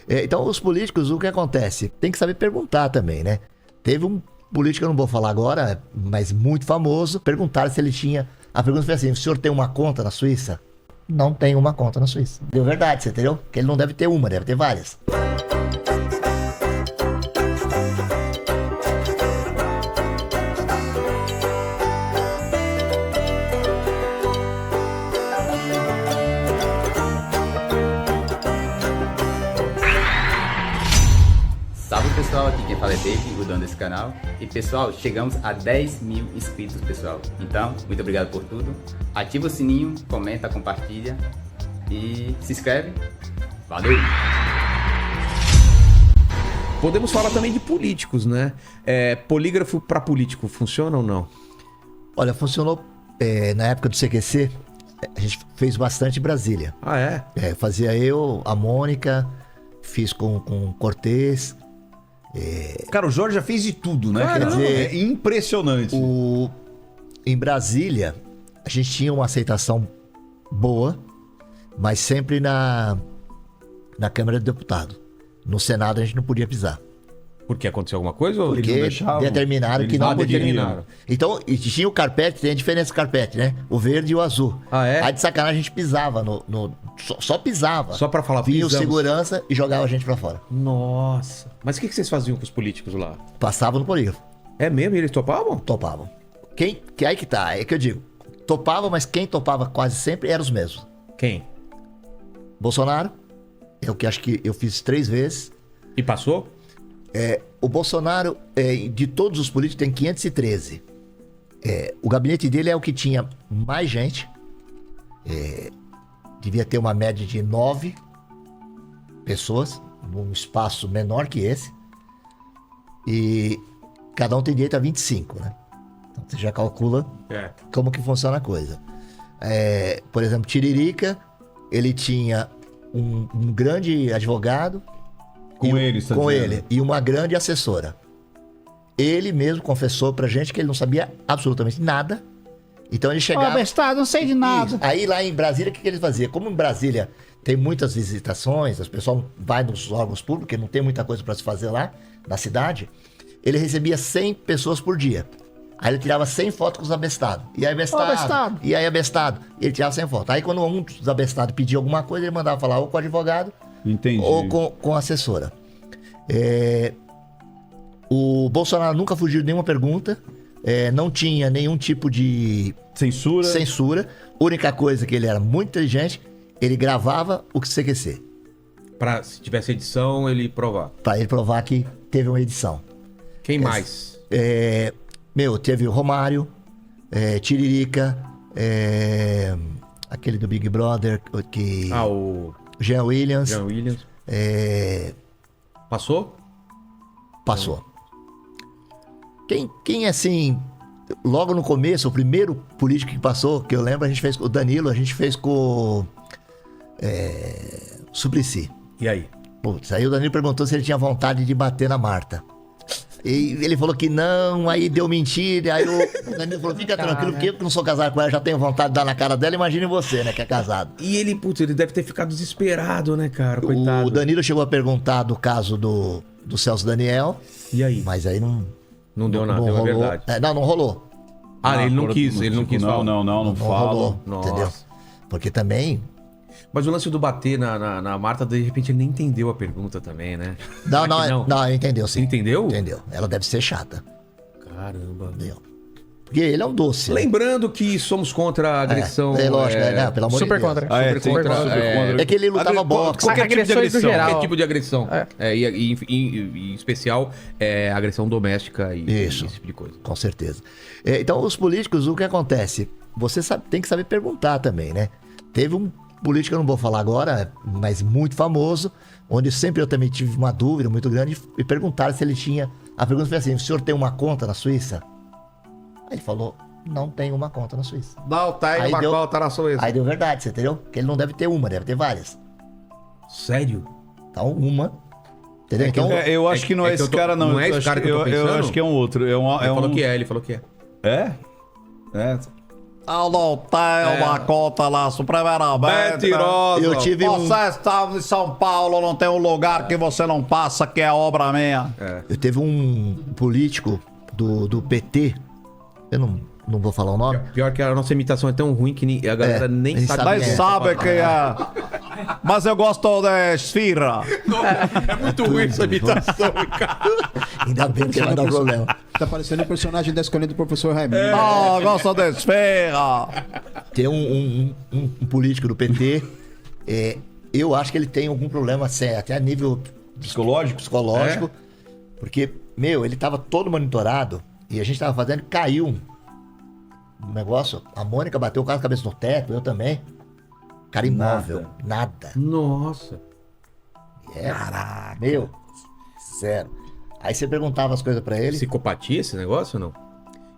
Então, os políticos, o que acontece? Tem que saber perguntar também, né? Teve um político, eu não vou falar agora, mas muito famoso, perguntaram se ele tinha... A pergunta foi assim, o senhor tem uma conta na Suíça? Não tem uma conta na Suíça. Deu verdade, você entendeu? Que ele não deve ter uma, deve ter várias. Salve pessoal, aqui quem fala é Dave, o dono desse canal. E pessoal, chegamos a 10 mil inscritos, pessoal. Então, muito obrigado por tudo. Ativa o sininho, comenta, compartilha e se inscreve. Valeu! Podemos falar também de políticos, né? Polígrafo para político, funciona ou não? Olha, funcionou na época do CQC, a gente fez bastante em Brasília. Ah, é? Fazia eu, a Mônica, fiz com Cortez. Cara, o Jorge já fez de tudo, né? Quer dizer, é impressionante. Em Brasília, a gente tinha uma aceitação boa, mas sempre na Câmara do Deputado. No Senado a gente não podia pisar. Porque aconteceu alguma coisa? Ou Porque não deixavam. determinaram Eles que não não podia. determinaram. Então, e tinha o carpete, tem a diferença do carpete, né? O verde e o azul. Ah, é? Aí de sacanagem a gente pisava só pisava. Só pra falar, Vinha o pisamos. segurança e jogava a gente pra fora. Nossa. Mas o que vocês faziam com os políticos lá? Passava no polígrafo. É mesmo? E eles topavam? Topavam. Aí que tá, é que eu digo. Topava, mas quem topava quase sempre eram os mesmos. Quem? Bolsonaro, eu que acho que eu fiz 3 vezes. E passou? O Bolsonaro, de todos os políticos, tem 513. O gabinete dele é o que tinha mais gente. Devia ter uma média de 9 pessoas, num espaço menor que esse. E cada um tem direito a 25, né? Então você já calcula como que funciona a coisa. Por exemplo, Tiririca, ele tinha um grande advogado. Com ele, está Com dizendo. ele. E uma grande assessora. Ele mesmo confessou pra gente que ele não sabia absolutamente nada. Então ele chegava... Bestado, não sei de nada. Isso. Aí lá em Brasília, o que ele fazia? Como em Brasília tem muitas visitações, o pessoal vai nos órgãos públicos, porque não tem muita coisa pra se fazer lá, na cidade, ele recebia 100 pessoas por dia. Aí ele tirava 100 fotos com os abestados. E aí abestado. E aí abestado. E ele tirava 100 fotos. Aí quando um dos abestados pedia alguma coisa, ele mandava falar ou com o advogado, Entendi. ou com a assessora. O Bolsonaro nunca fugiu de nenhuma pergunta. Não tinha nenhum tipo de Censura. Única coisa que ele era muito inteligente, ele gravava o CQC. Pra, se tivesse edição, ele provar. Pra ele provar que teve uma edição. Quem mais? Teve o Romário, Tiririca, aquele do Big Brother, que... O Jean Williams. Jean Williams. Passou? Passou. Quem assim, logo no começo, o primeiro político que passou, que eu lembro, a gente fez com o Danilo, a gente fez com o Suplicy. E aí? Putz, aí o Danilo perguntou se ele tinha vontade de bater na Marta. E ele falou que não, aí deu mentira, aí o Danilo falou, fica tranquilo, porque eu que não sou casado com ela, já tenho vontade de dar na cara dela, imagine você, né, que é casado. E ele, ele deve ter ficado desesperado, né, cara? Coitado. O Danilo chegou a perguntar do caso do Celso Daniel, E aí? mas aí não... Não deu nada, deu a rolou. verdade. Não rolou. Ele não quis, ele não quis falar. Não fala. Rolou, Nossa. entendeu? Porque também... Mas o lance do bater na Marta, de repente, ele nem entendeu a pergunta também, né? Não, Será que não, ele entendeu sim. Entendeu? Entendeu. Ela deve ser chata. Caramba. Entendeu? Porque ele é um doce. né? Lembrando que somos contra a agressão. Lógico, não, pelo amor Super de Deus. contra. Super tem contra. super contra. É que ele lutava boxe. Qualquer tipo de Agressões no agressão. geral. Qualquer tipo de agressão. E em especial, agressão doméstica e Isso. esse tipo de coisa. Com certeza. Então, os políticos, o que acontece? Você tem que saber perguntar também, né? Teve um político, eu não vou falar agora, mas muito famoso, onde sempre eu também tive uma dúvida muito grande e perguntaram se ele tinha... A pergunta foi assim, o senhor tem uma conta na Suíça? Aí ele falou, não tem uma conta na Suíça. Não, tá aí uma conta na Suíça. Aí deu verdade, você entendeu? Que ele não deve ter uma, deve ter várias. Sério? Então, uma... Entendeu? Então, Eu acho que não é esse cara, não. Não é esse cara que eu tô pensando? Eu acho que é um outro. Ele falou que é, ele falou que é. É? Eu não tenho uma conta lá, primeiramente. Mentirosa. Eu tive um... Você está em São Paulo, não tem um lugar que você não passa, que é obra minha. Eu teve um político do PT, eu não vou falar o nome. Pior que a nossa imitação é tão ruim que a galera nem nem sabe. sabe Nem quem é. sabe quem é. Mas eu gosto de esfirra. É muito ruim essa imitação, cara. Ainda bem que vai dar problema. Tá parecendo o personagem da escolinha do professor Raimundo. Ah, eu gosto de esfirra. Tem um político do PT, eu acho que ele tem algum problema sério, até a nível Psicológico? psicológico, porque, ele tava todo monitorado e a gente tava fazendo, caiu um negócio, a Mônica bateu quase a cabeça no teto, eu também. Cara imóvel, nada. Nossa. Caraca. Zero. Aí você perguntava as coisas pra ele. Psicopatia esse negócio ou não?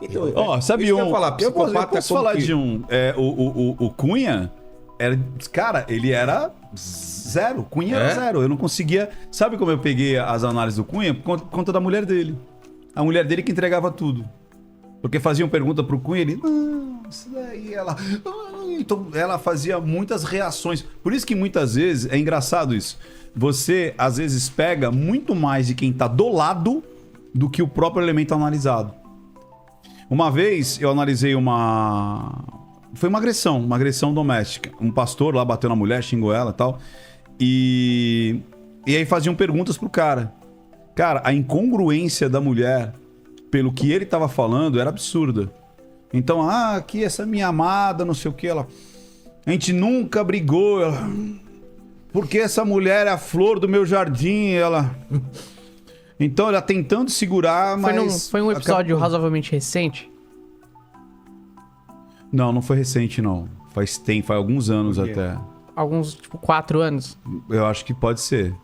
Então, Ó, sabe isso que um... eu ia falar, eu psicopata posso como falar que- de um... o Cunha, cara, ele era zero. Cunha era zero. Eu não conseguia... Sabe como eu peguei as análises do Cunha? Por conta da mulher dele. A mulher dele que entregava tudo. Porque faziam pergunta pro Cunha, ele... Não, isso daí, ela... Então, ela fazia muitas reações. Por isso que muitas vezes, é engraçado isso, você, às vezes, pega muito mais de quem tá do lado do que o próprio elemento analisado. Uma vez, eu analisei foi uma agressão doméstica. Um pastor lá bateu na mulher, xingou ela e tal. E aí faziam perguntas pro cara. Cara, a incongruência da mulher, pelo que ele tava falando, era absurda. Então, aqui essa minha amada, não sei o que, ela... A gente nunca brigou, ela... Porque essa mulher é a flor do meu jardim, ela... Então, ela tentando segurar, mas... Foi um episódio acabou. razoavelmente recente? Não foi recente, não. Faz alguns anos até. Alguns, 4 anos? Eu acho que pode ser.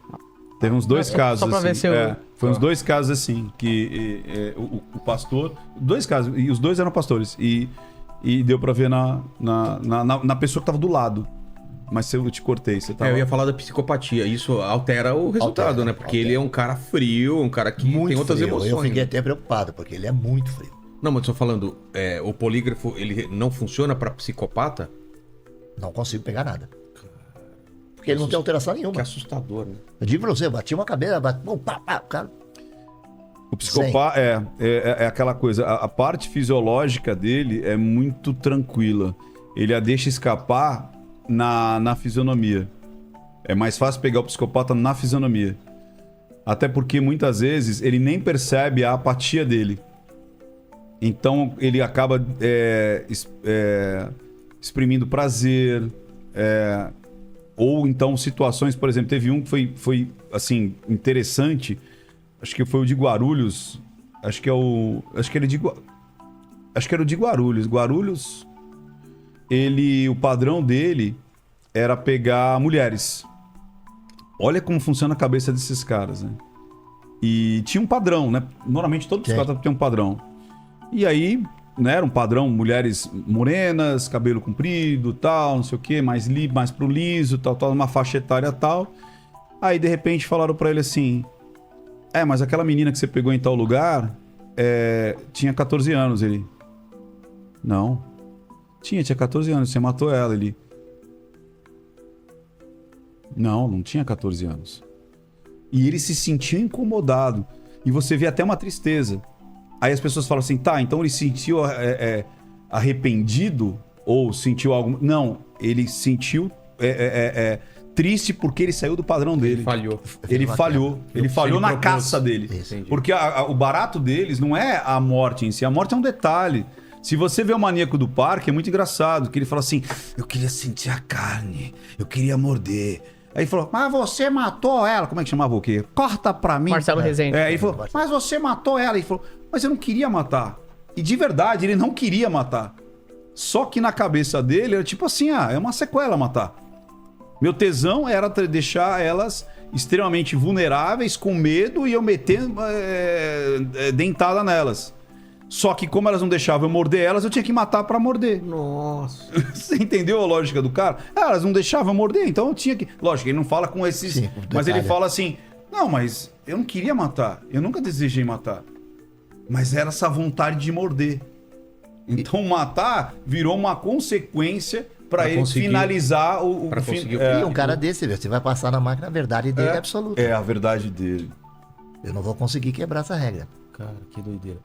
Teve uns dois casos só pra assim. ver se eu- Foi uns dois casos assim, que o pastor... Dois casos, e os dois eram pastores. E deu pra ver na pessoa que tava do lado. Mas eu te cortei, você tava... Eu ia falar da psicopatia. Isso altera o resultado, Altera, né? Porque altera. ele é um cara frio, um cara que tem outras frio. emoções. Eu fiquei né? até preocupado, porque ele é muito frio. Não, mas eu tô falando, o polígrafo, ele não funciona pra psicopata? Não consigo pegar nada. Porque ele não tem alteração nenhuma. Que assustador, né? Eu digo pra você, bati uma cabeça, cara. O psicopata é aquela coisa, a parte fisiológica dele é muito tranquila. Ele a deixa escapar na fisionomia. É mais fácil pegar o psicopata na fisionomia. Até porque muitas vezes ele nem percebe a apatia dele. Então ele acaba exprimindo prazer, ou então situações, por exemplo, teve um que foi assim, interessante. Acho que foi o de Guarulhos. Acho que era o de Guarulhos. Guarulhos, o padrão dele era pegar mulheres. Olha como funciona a cabeça desses caras, né? E tinha um padrão, né? Normalmente todo psicópata tem um padrão. E aí, né, era um padrão, mulheres morenas, cabelo comprido, tal, não sei o quê, mais pro liso, tal, uma faixa etária tal. Aí, de repente, falaram pra ele assim... mas aquela menina que você pegou em tal lugar tinha 14 anos. Ele... Não. Tinha 14 anos, você matou ela. Ele... Não tinha 14 anos. E ele se sentiu incomodado. E você vê até uma tristeza. Aí as pessoas falam assim, tá, então ele se sentiu arrependido? Ou sentiu algo... Não, ele sentiu triste porque ele saiu do padrão dele. Ele falhou. Ele falhou na caça dele. Entendi. Porque o barato deles não é a morte em si. A morte é um detalhe. Se você vê o Maníaco do Parque, é muito engraçado. Que ele fala assim, eu queria sentir a carne. Eu queria morder. Aí ele falou, mas você matou ela. Como é que chamava o quê? Corta pra mim. Marcelo Rezende. Aí ele falou, mas você matou ela. Ele falou, mas eu não queria matar. E de verdade, ele não queria matar. Só que na cabeça dele era tipo assim, é uma sequela matar. Meu tesão era deixar elas extremamente vulneráveis, com medo, e eu meter dentada nelas. Só que como elas não deixavam eu morder elas, eu tinha que matar pra morder. Nossa. Você entendeu a lógica do cara? Elas não deixavam eu morder, então eu tinha que... Lógico, ele não fala com esses... Sim, mas ele detalhe. fala assim, não, mas eu não queria matar. Eu nunca desejei matar. Mas era essa vontade de morder. Então matar virou uma consequência pra ele conseguir- finalizar o pra fim- conseguir o E um cara desse, você vai passar na máquina a verdade dele é absoluta. É a verdade dele. Eu não vou conseguir quebrar essa regra. Cara, que doideira.